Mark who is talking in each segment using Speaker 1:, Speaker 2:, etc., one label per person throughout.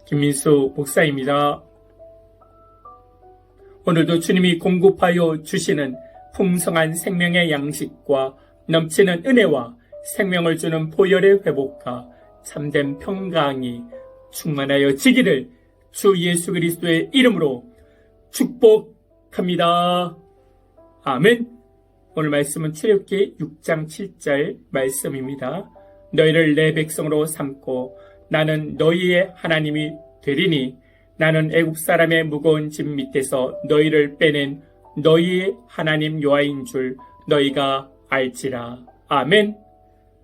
Speaker 1: 김민수 목사입니다. 오늘도 주님이 공급하여 주시는 풍성한 생명의 양식과 넘치는 은혜와 생명을 주는 보혈의 회복과 참된 평강이 충만하여 지기를 주 예수 그리스도의 이름으로 축복합니다. 아멘. 오늘 말씀은 출애굽기 6장 7절 말씀입니다. 너희를 내 백성으로 삼고 나는 너희의 하나님이 되리니 나는 애굽 사람의 무거운 짐 밑에서 너희를 빼낸 너희의 하나님 여호와인 줄 너희가 알지라. 아멘.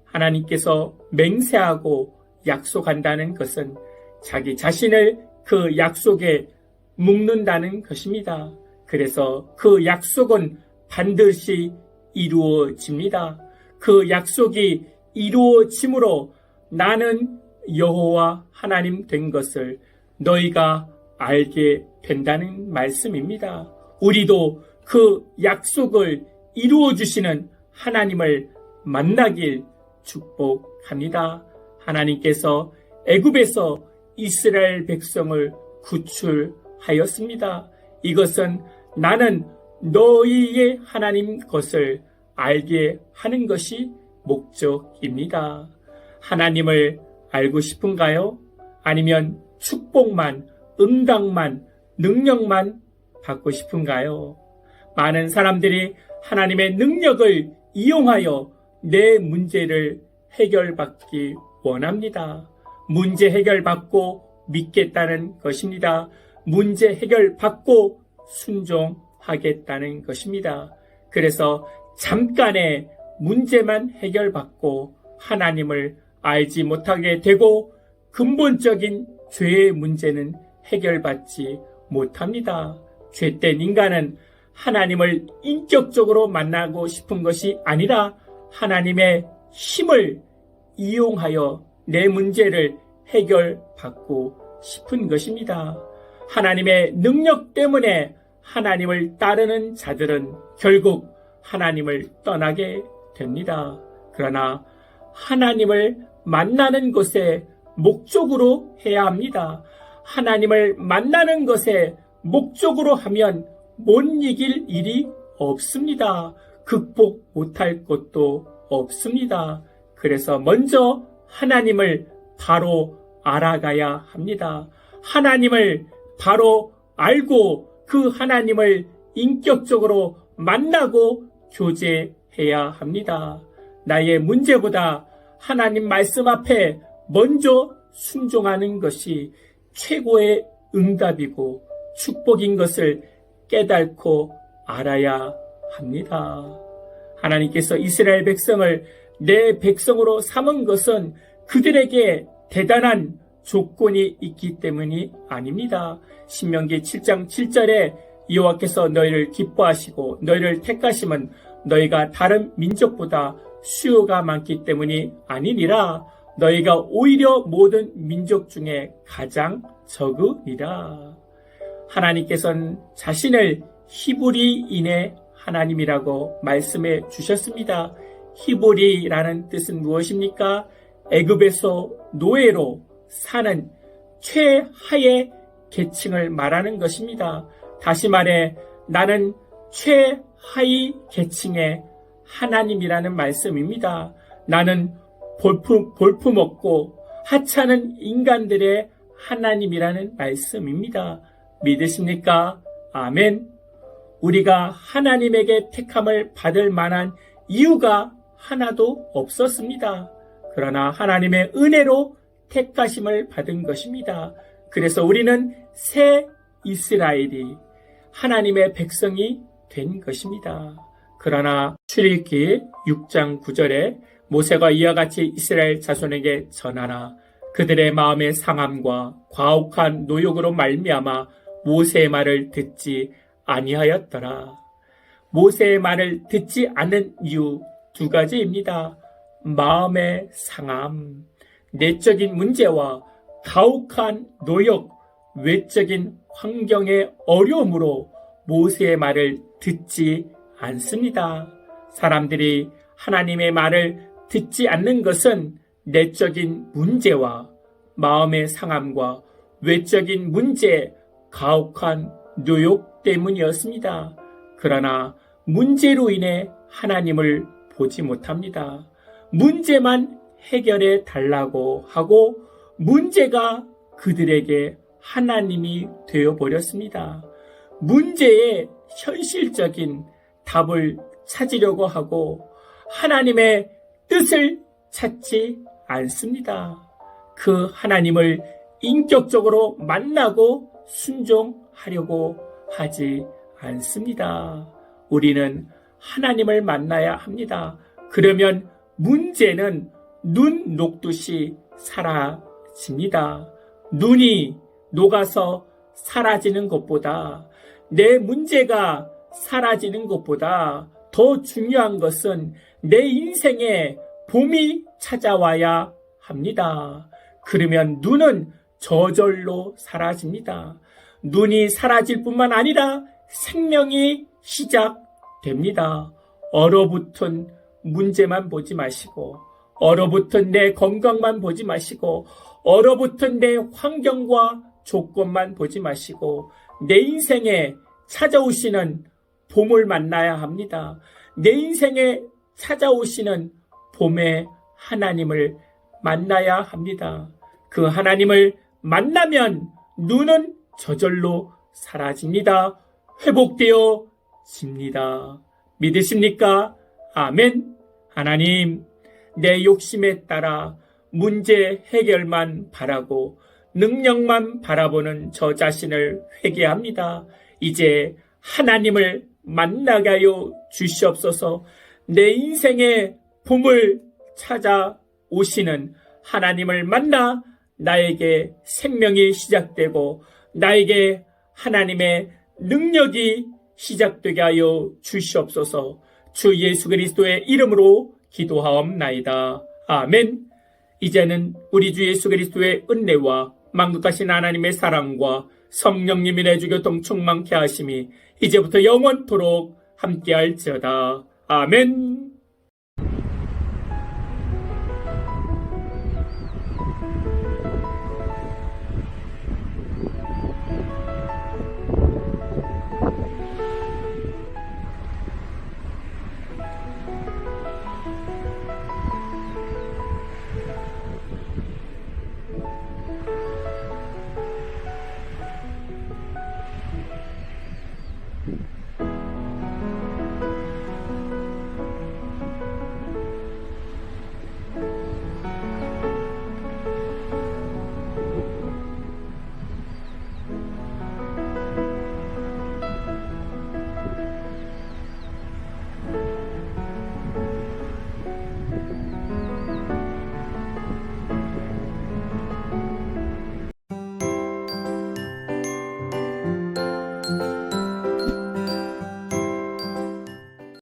Speaker 1: 하나님께서 맹세하고 약속한다는 것은 자기 자신을 그 약속에 묶는다는 것입니다. 그래서 그 약속은 반드시 이루어집니다. 그 약속이 이루어짐으로 나는 여호와 하나님 된 것을 너희가 알게 된다는 말씀입니다. 우리도 그 약속을 이루어주시는 하나님을 만나길 축복합니다. 하나님께서 애굽에서 이스라엘 백성을 구출하였습니다. 이것은 나는 너희의 하나님 것을 알게 하는 것이 목적입니다. 하나님을 알고 싶은가요? 아니면 축복만, 응답만, 능력만 받고 싶은가요? 많은 사람들이 하나님의 능력을 이용하여 내 문제를 해결받기 원합니다. 문제 해결받고 믿겠다는 것입니다. 문제 해결받고 순종하겠다는 것입니다. 그래서 잠깐의 문제만 해결받고 하나님을 알지 못하게 되고 근본적인 죄의 문제는 해결받지 못합니다. 죄된 인간은 하나님을 인격적으로 만나고 싶은 것이 아니라 하나님의 힘을 이용하여 내 문제를 해결받고 싶은 것입니다. 하나님의 능력 때문에 하나님을 따르는 자들은 결국 하나님을 떠나게 됩니다. 그러나 하나님을 만나는 것에 목적으로 해야 합니다. 하나님을 만나는 것에 목적으로 하면 못 이길 일이 없습니다. 극복 못할 것도 없습니다. 그래서 먼저 하나님을 바로 알아가야 합니다. 하나님을 바로 알고 그 하나님을 인격적으로 만나고 교제해야 합니다. 나의 문제보다 하나님 말씀 앞에 먼저 순종하는 것이 최고의 응답이고 축복인 것을 깨닫고 알아야 합니다. 하나님께서 이스라엘 백성을 내 백성으로 삼은 것은 그들에게 대단한 조건이 있기 때문이 아닙니다. 신명기 7장 7절에 여호와께서 너희를 기뻐하시고 너희를 택하심은 너희가 다른 민족보다 수요가 많기 때문이 아니니라. 너희가 오히려 모든 민족 중에 가장 적으니라. 하나님께서는 자신을 히브리인의 하나님이라고 말씀해 주셨습니다. 히브리라는 뜻은 무엇입니까? 애굽에서 노예로 사는 최하의 계층을 말하는 것입니다. 다시 말해 나는 최하위 계층의 하나님이라는 말씀입니다. 나는 볼품없고 하찮은 인간들의 하나님이라는 말씀입니다. 믿으십니까? 아멘. 우리가 하나님에게 택함을 받을 만한 이유가 하나도 없었습니다. 그러나 하나님의 은혜로 택하심을 받은 것입니다. 그래서 우리는 새 이스라엘이 하나님의 백성이 된 것입니다. 그러나 출애굽기 6장 9절에 모세가 이와 같이 이스라엘 자손에게 전하라. 그들의 마음의 상함과 과혹한 노욕으로 말미암아 모세의 말을 듣지 아니하였더라. 모세의 말을 듣지 않는 이유 두 가지입니다. 마음의 상함, 내적인 문제와 가혹한 노역, 외적인 환경의 어려움으로 모세의 말을 듣지 않습니다. 사람들이 하나님의 말을 듣지 않는 것은 내적인 문제와 마음의 상함과 외적인 문제, 가혹한 뉴욕 때문이었습니다. 그러나 문제로 인해 하나님을 보지 못합니다. 문제만 해결해 달라고 하고 문제가 그들에게 하나님이 되어버렸습니다. 문제의 현실적인 답을 찾으려고 하고 하나님의 뜻을 찾지 않습니다. 그 하나님을 인격적으로 만나고 순종하려고 하지 않습니다. 우리는 하나님을 만나야 합니다. 그러면 문제는 눈 녹듯이 사라집니다. 눈이 녹아서 사라지는 것보다 내 문제가 사라지는 것보다 더 중요한 것은 내 인생에 봄이 찾아와야 합니다. 그러면 눈은 저절로 사라집니다. 눈이 사라질 뿐만 아니라 생명이 시작됩니다. 얼어붙은 문제만 보지 마시고 얼어붙은 내 건강만 보지 마시고 얼어붙은 내 환경과 조건만 보지 마시고 내 인생에 찾아오시는 봄을 만나야 합니다. 내 인생에 찾아오시는 봄의 하나님을 만나야 합니다. 그 하나님을 만나면 눈은 저절로 사라집니다. 회복되어집니다. 믿으십니까? 아멘. 하나님, 내 욕심에 따라 문제 해결만 바라고 능력만 바라보는 저 자신을 회개합니다. 이제 하나님을 만나게 하여 주시옵소서. 내 인생의 봄을 찾아오시는 하나님을 만나 나에게 생명이 시작되고 나에게 하나님의 능력이 시작되게 하여 주시옵소서. 주 예수 그리스도의 이름으로 기도하옵나이다. 아멘. 이제는 우리 주 예수 그리스도의 은혜와 만국하신 하나님의 사랑과 성령님의 내주교통 충만케 하심이 이제부터 영원토록 함께할지어다. 아멘.